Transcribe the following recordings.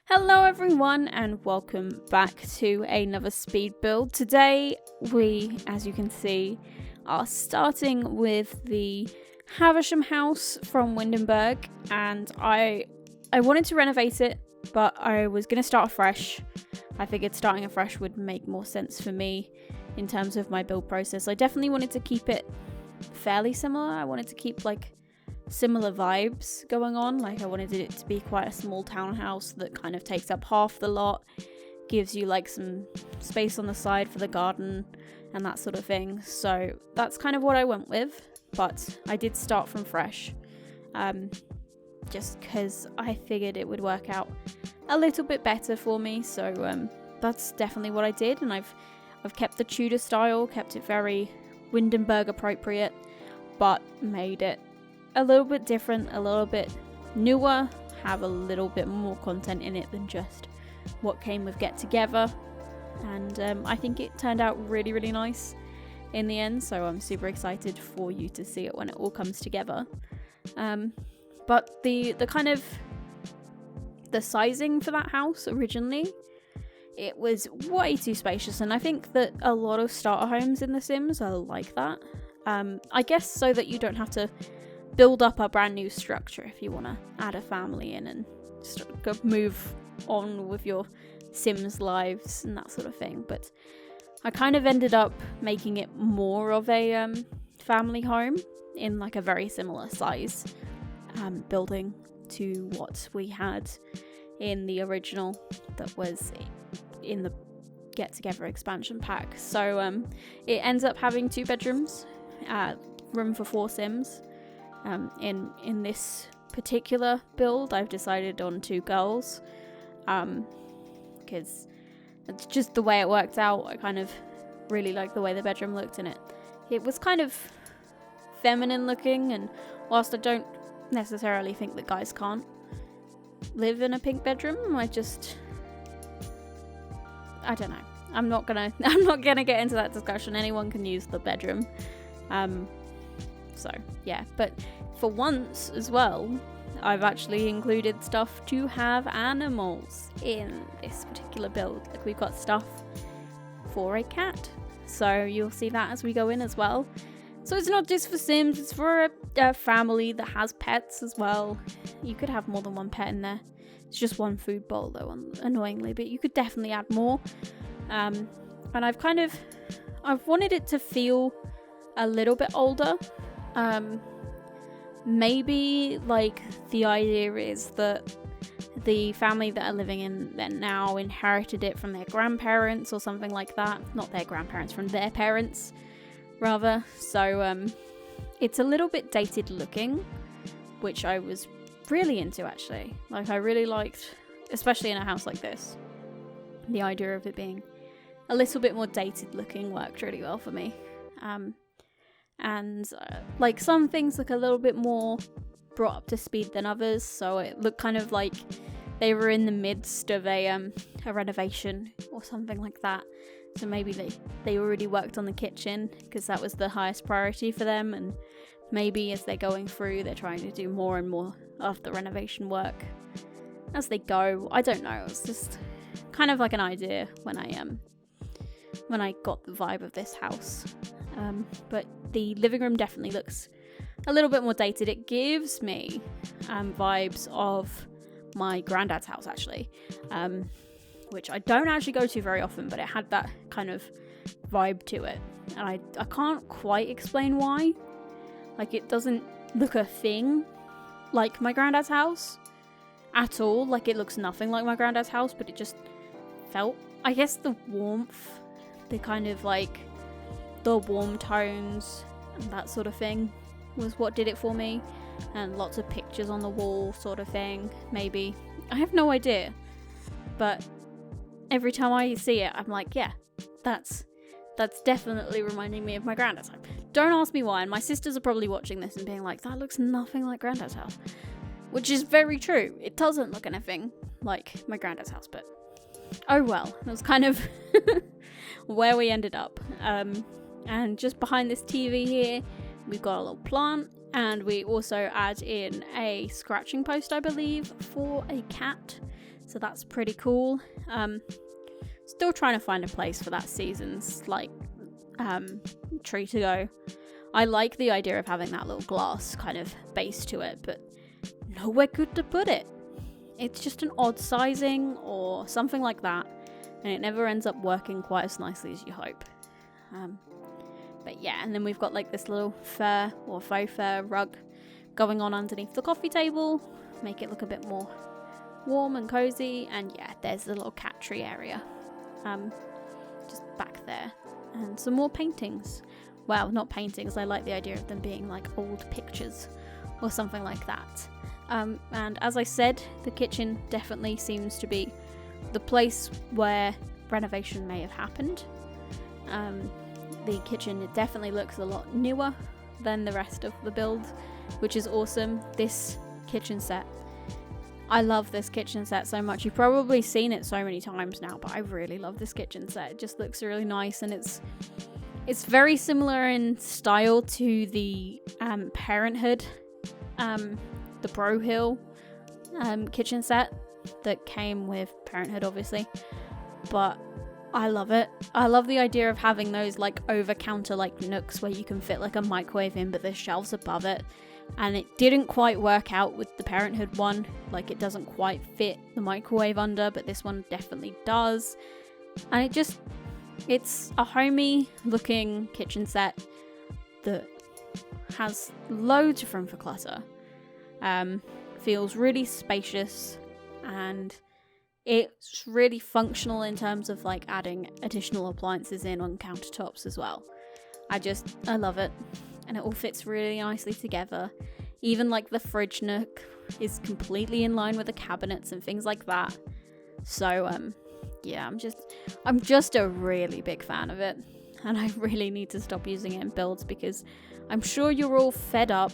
Hello everyone and welcome back to another speed build. Today we, as you can see, are starting with the Havisham house from Windenburg, and I wanted to renovate it, but I was going to start afresh. I figured starting afresh would make more sense for me in terms of my build process. I definitely wanted to keep it fairly similar. I wanted to keep similar vibes going on. I wanted it to be quite a small townhouse that kind of takes up half the lot, gives you some space on the side for the garden and that sort of thing. So that's kind of what I went with, but I did start from fresh, just because I figured it would work out a little bit better for me. So that's definitely what I did, and I've kept the Tudor style, kept it very Windenburg appropriate, but made it a little bit different, a little bit newer, have a little bit more content in it than just what came with Get Together. And I think it turned out really, really nice in the end, so I'm super excited for you to see it when it all comes together. But the kind of the sizing for that house originally, it was way too spacious, and I think that a lot of starter homes in The Sims are like that. I guess so that you don't have to build up a brand new structure if you want to add a family in and move on with your Sims lives and that sort of thing. But I kind of ended up making it more of a family home in a very similar size building to what we had in the original that was in the Get Together expansion pack. So it ends up having 2 bedrooms, room for 4 Sims. In this particular build, I've decided on 2 girls, because it's just the way it worked out. I kind of really like the way the bedroom looked in it. It was kind of feminine looking, and whilst I don't necessarily think that guys can't live in a pink bedroom, I don't know. I'm not gonna get into that discussion. Anyone can use the bedroom. So yeah, but for once as well, I've actually included stuff to have animals in this particular build. We've got stuff for a cat, so you'll see that as we go in as well. So it's not just for Sims, it's for a family that has pets as well. You could have more than one pet in there. It's just one food bowl though, annoyingly, but you could definitely add more. And I've wanted it to feel a little bit older. Maybe the idea is that the family that are living in there now inherited it from their grandparents or something like that. Not their grandparents, from their parents rather. So it's a little bit dated looking, which I was really into actually. I really liked, especially in a house like this, the idea of it being a little bit more dated looking worked really well for me. And some things look a little bit more brought up to speed than others, so it looked kind of like they were in the midst of a renovation or something like that. So maybe they already worked on the kitchen because that was the highest priority for them, and maybe as they're going through, they're trying to do more and more of the renovation work as they go. I don't know, it's just kind of an idea when I got the vibe of this house. But the living room definitely looks a little bit more dated. It gives me vibes of my granddad's house actually, which I don't actually go to very often, but it had that kind of vibe to it, and I can't quite explain why. It doesn't look a thing like my granddad's house at all. It looks nothing like my granddad's house, but it just felt, I guess, the warmth, the kind of the warm tones and that sort of thing was what did it for me, and lots of pictures on the wall sort of thing. Maybe, I have no idea, but every time I see it I'm like, yeah, that's definitely reminding me of my granddad's home. Don't ask me why, and my sisters are probably watching this and being like, that looks nothing like granddad's house, which is very true. It doesn't look anything like my granddad's house, but oh well, that was kind of where we ended up. And just behind this TV here, we've got a little plant, and we also add in a scratching post, I believe, for a cat. So that's pretty cool. Still trying to find a place for that season's tree to go. I like the idea of having that little glass kind of base to it, but nowhere good to put it. It's just an odd sizing or something like that, and it never ends up working quite as nicely as you hope. But yeah, and then we've got like this little fur or faux fur rug going on underneath the coffee table, make it look a bit more warm and cozy. And yeah, there's the little cat tree area just back there, and some more paintings. Well, not paintings, I like the idea of them being like old pictures or something like that. And as I said, the kitchen definitely seems to be the place where renovation may have happened. The kitchen, it definitely looks a lot newer than the rest of the build, which is awesome. This kitchen set, I love this kitchen set so much. You've probably seen it so many times now, but I really love this kitchen set. It just looks really nice, and it's very similar in style to the Parenthood, the Bro Hill kitchen set that came with Parenthood, obviously. But I love it. I love the idea of having those like over-counter like nooks where you can fit like a microwave in, but there's shelves above it. And it didn't quite work out with the Parenthood one. Like, it doesn't quite fit the microwave under, but this one definitely does. And it's a homey looking kitchen set that has loads of room for clutter. Feels really spacious, and it's really functional in terms of like adding additional appliances in on countertops as well. I love it, and it all fits really nicely together. Even like the fridge nook is completely in line with the cabinets and things like that. So yeah, I'm just a really big fan of it, and I really need to stop using it in builds, because I'm sure you're all fed up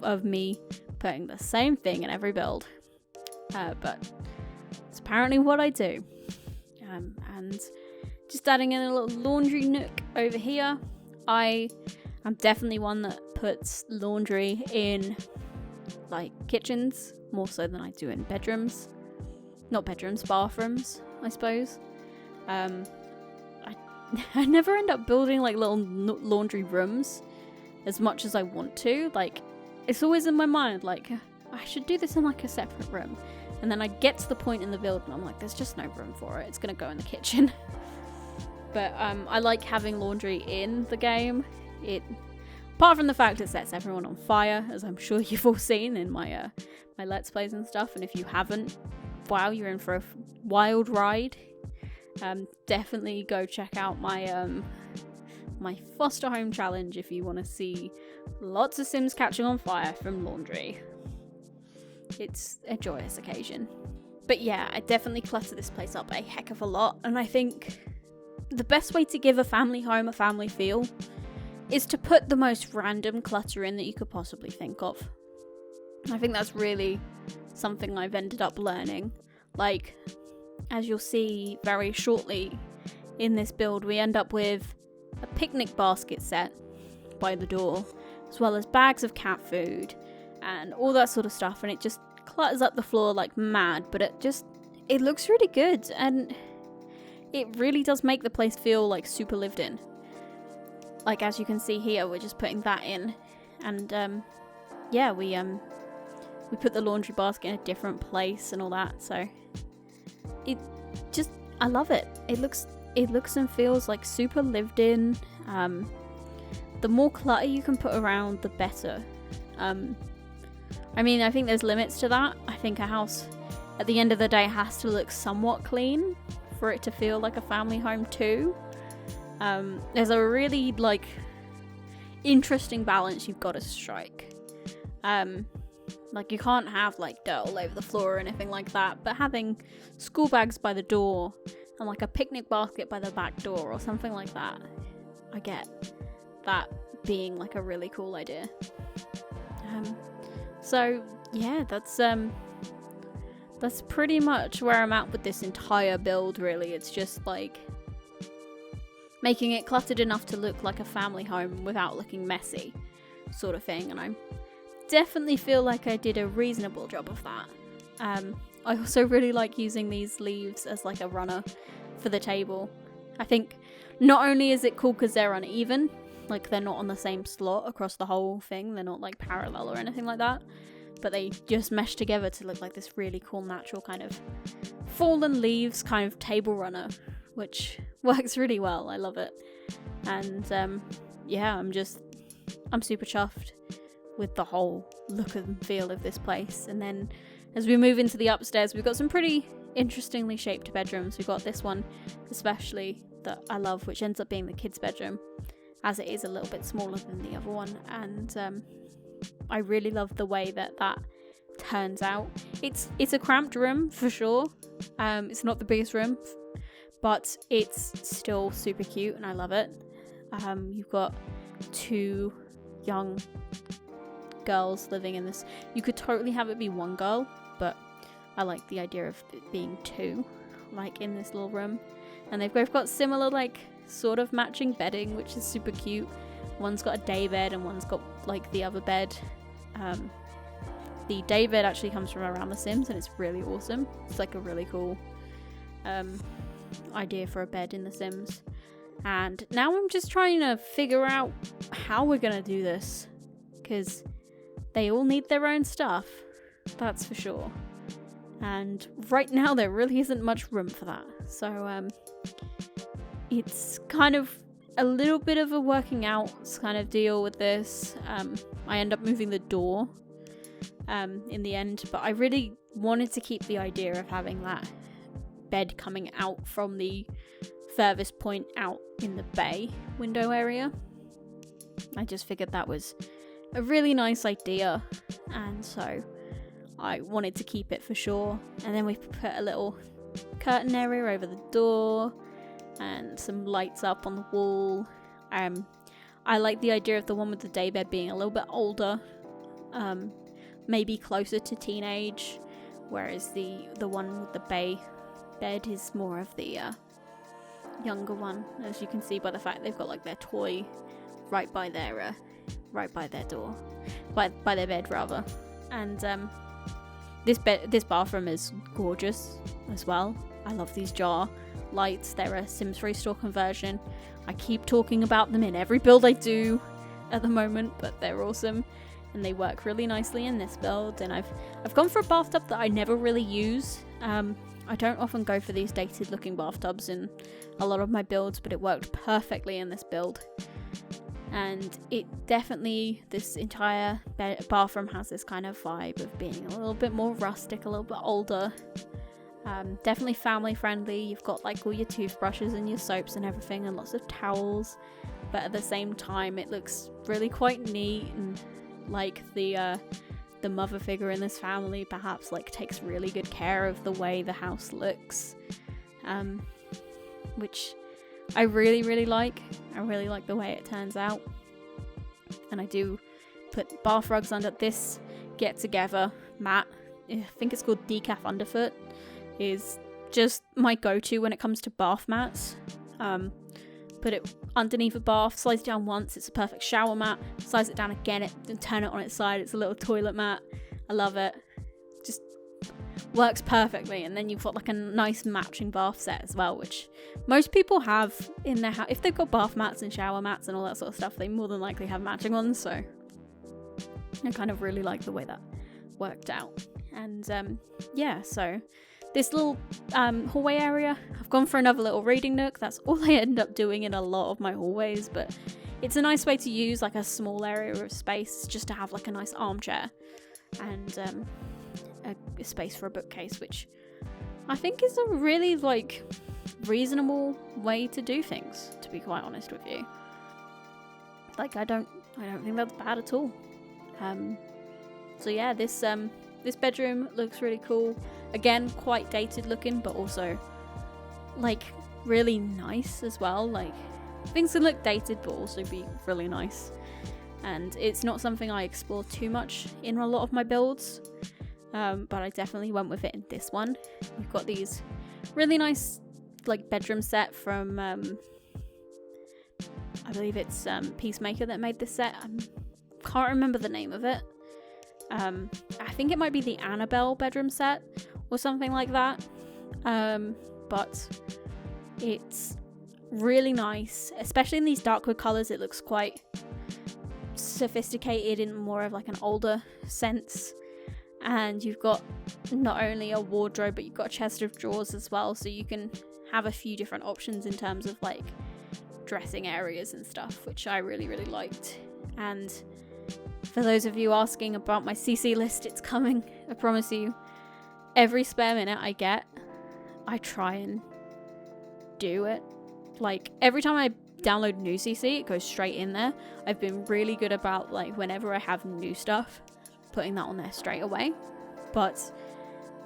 of me putting the same thing in every build. But it's apparently what I do. And just adding in a little laundry nook over here. I'm definitely one that puts laundry in like kitchens more so than I do in bedrooms. Not bedrooms, bathrooms, I suppose. I never end up building like little laundry rooms as much as I want to. Like, it's always in my mind, like, I should do this in like a separate room. And then I get to the point in the build and I'm like, there's just no room for it. It's gonna go in the kitchen. But I like having laundry in the game. Apart from the fact it sets everyone on fire, as I'm sure you've all seen in my my Let's Plays and stuff. And if you haven't, wow, you're in for a wild ride. Definitely go check out my my foster home challenge if you want to see lots of Sims catching on fire from laundry. It's a joyous occasion. But yeah, I definitely clutter this place up a heck of a lot, and I think the best way to give a family home a family feel is to put the most random clutter in that you could possibly think of. I think that's really something I've ended up learning. Like, as you'll see very shortly in this build, we end up with a picnic basket set by the door, as well as bags of cat food and all that sort of stuff, and it just clutters up the floor like mad, but it looks really good, and it really does make the place feel like super lived in. Like, as you can see here, we're just putting that in, and yeah, we put the laundry basket in a different place and all that, so I love it. It looks and feels like super lived in. The more clutter you can put around, the better. I mean, I think there's limits to that. I think a house, at the end of the day, has to look somewhat clean for it to feel like a family home too. There's a really, like, interesting balance you've got to strike. Like, you can't have, like, dirt all over the floor or anything like that, but having school bags by the door and, like, a picnic basket by the back door or something like that, I get that being, like, a really cool idea. So, yeah, that's pretty much where I'm at with this entire build, really. It's just, like, making it cluttered enough to look like a family home without looking messy, sort of thing, and I definitely feel like I did a reasonable job of that. I also really like using these leaves as like a runner for the table. I think not only is it cool because they're uneven, like they're not on the same slot across the whole thing, they're not like parallel or anything like that, but they just mesh together to look like this really cool natural kind of fallen leaves kind of table runner, which works really well. I love it. And yeah, I'm super chuffed with the whole look and feel of this place. And then as we move into the upstairs, we've got some pretty interestingly shaped bedrooms. We've got this one especially that I love, which ends up being the kids' bedroom, as it is a little bit smaller than the other one. And I really love the way that turns out. It's a cramped room for sure. It's not the biggest room, but it's still super cute and I love it. You've got 2 young girls living in this. You could totally have it be 1 girl, but I like the idea of it being 2, like in this little room. And they've both got similar, like, sort of matching bedding, which is super cute. One's got a day bed and one's got like the other bed. The day bed actually comes from around The Sims and it's really awesome. It's like a really cool idea for a bed in The Sims. And now I'm just trying to figure out how we're gonna do this, because they all need their own stuff, that's for sure. And right now there really isn't much room for that. So it's kind of a little bit of a working out kind of deal with this. I end up moving the door in the end, but I really wanted to keep the idea of having that bed coming out from the furthest point out in the bay window area. I just figured that was a really nice idea, and so I wanted to keep it for sure. And then we put a little curtain area over the door and some lights up on the wall. I like the idea of the one with the daybed being a little bit older, maybe closer to teenage, whereas the one with the bay bed is more of the younger one, as you can see by the fact they've got like their toy right by their door, by their bed rather. And this bathroom is gorgeous as well. I love these jar lights. They're a Sims 3 store conversion. I keep talking about them in every build I do at the moment, but they're awesome and they work really nicely in this build. And I've gone for a bathtub that I never really use. I don't often go for these dated looking bathtubs in a lot of my builds, but it worked perfectly in this build. And it definitely, this entire bathroom has this kind of vibe of being a little bit more rustic, a little bit older. Definitely family friendly. You've got like all your toothbrushes and your soaps and everything and lots of towels, but at the same time it looks really quite neat, and like the mother figure in this family perhaps like takes really good care of the way the house looks, which I really like. I really like the way it turns out. And I do put bath rugs under this get together mat. I think it's called Decaf Underfoot. Is just my go-to when it comes to bath mats. Put it underneath a bath, slides it down once, it's a perfect shower mat. Slides it down again, and turn it on its side, it's a little toilet mat. I love it. Just works perfectly. And then you've got like a nice matching bath set as well, which most people have in their house. If they've got bath mats and shower mats and all that sort of stuff, they more than likely have matching ones. So I kind of really like the way that worked out. And yeah, so this little hallway area, I've gone for another little reading nook. That's all I end up doing in a lot of my hallways, but it's a nice way to use like a small area of space just to have like a nice armchair and a space for a bookcase, which I think is a really like reasonable way to do things, to be quite honest with you. Like I don't think that's bad at all. So yeah, this bedroom looks really cool. Again, quite dated looking, but also like really nice as well. Like things can look dated but also be really nice. And it's not something I explore too much in a lot of my builds, but I definitely went with it in this one. We've got these really nice like bedroom set from I believe it's Peacemaker that made this set. I can't remember the name of it. I think it might be the Annabelle bedroom set, or something like that. But it's really nice, especially in these dark wood colours. It looks quite sophisticated in more of like an older sense. And you've got not only a wardrobe, but you've got a chest of drawers as well, so you can have a few different options in terms of like dressing areas and stuff, which I really, really liked. And for those of you asking about my CC list, it's coming. I promise you. Every spare minute I get, I try and do it. Like, every time I download new CC, it goes straight in there. I've been really good about, like, whenever I have new stuff, putting that on there straight away. But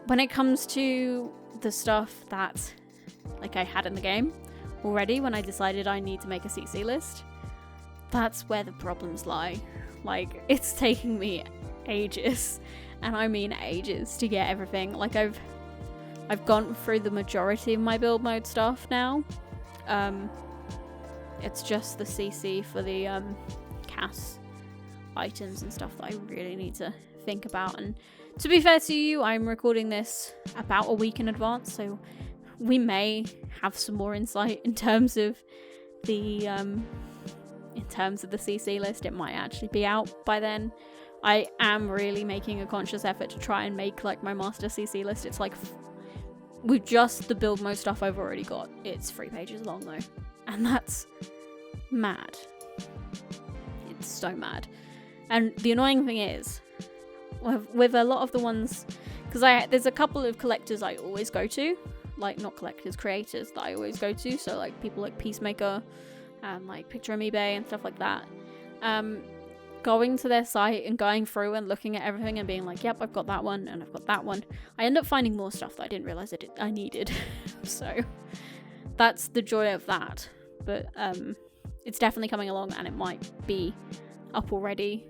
when it comes to the stuff that, like, I had in the game already, when I decided I need to make a CC list, that's where the problems lie. Like, it's taking me ages, and I mean ages, to get everything. Like, I've gone through the majority of my build mode stuff now. It's just the CC for the CAS items and stuff that I really need to think about. And to be fair to you, I'm recording this about a week in advance, so we may have some more insight in terms of the CC list. It might actually be out by then. I am really making a conscious effort to try and make like my master CC list. It's like with just the build mode stuff I've already got, it's 3 pages long though, and that's mad. It's so mad. And the annoying thing is, with a lot of the ones, because there's a couple of collectors I always go to, like not collectors, creators that I always go to, so like people like Peacemaker and like Picture eBay and stuff like that. Going to their site and going through and looking at everything and being like, yep, I've got that one and I've got that one. I end up finding more stuff that I didn't realise I needed. So that's the joy of that. But it's definitely coming along, and it might be up already.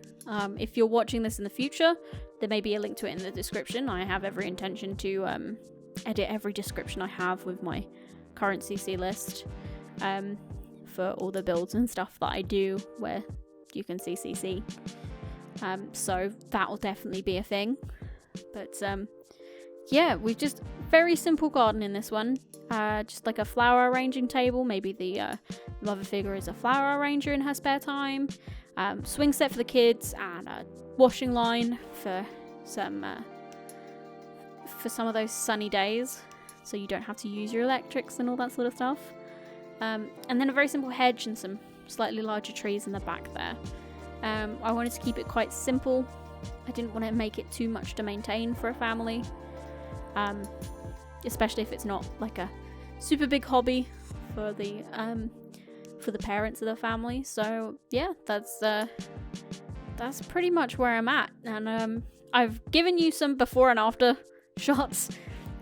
If you're watching this in the future, there may be a link to it in the description. I have every intention to edit every description I have with my current CC list for all the builds and stuff that I do where you can see CC. So that will definitely be a thing. But yeah, we've just very simple garden in this one. Just like a flower arranging table. Maybe the mother figure is a flower arranger in her spare time. Swing set for the kids, and a washing line for some of those sunny days, so you don't have to use your electrics and all that sort of stuff. And then a very simple hedge and some slightly larger trees in the back there. I wanted to keep it quite simple. I didn't want to make it too much to maintain for a family, especially if it's not like a super big hobby for the parents of the family. So yeah, that's pretty much where I'm at. And I've given you some before and after shots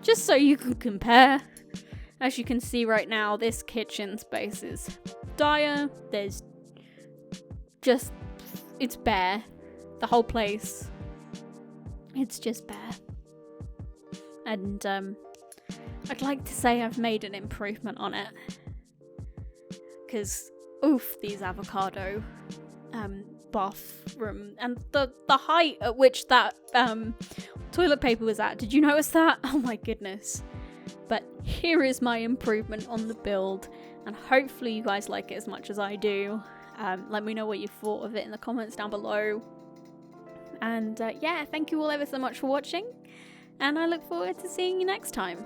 just so you can compare. As you can see right now, this kitchen space is dire. There's just, it's bare. The whole place, it's just bare. And I'd like to say I've made an improvement on it, because oof, these avocado bathroom and the height at which that toilet paper was at. Did you notice that? Oh my goodness. But here is my improvement on the build, and hopefully you guys like it as much as I do. Let me know what you thought of it in the comments down below. And yeah, thank you all ever so much for watching, and I look forward to seeing you next time.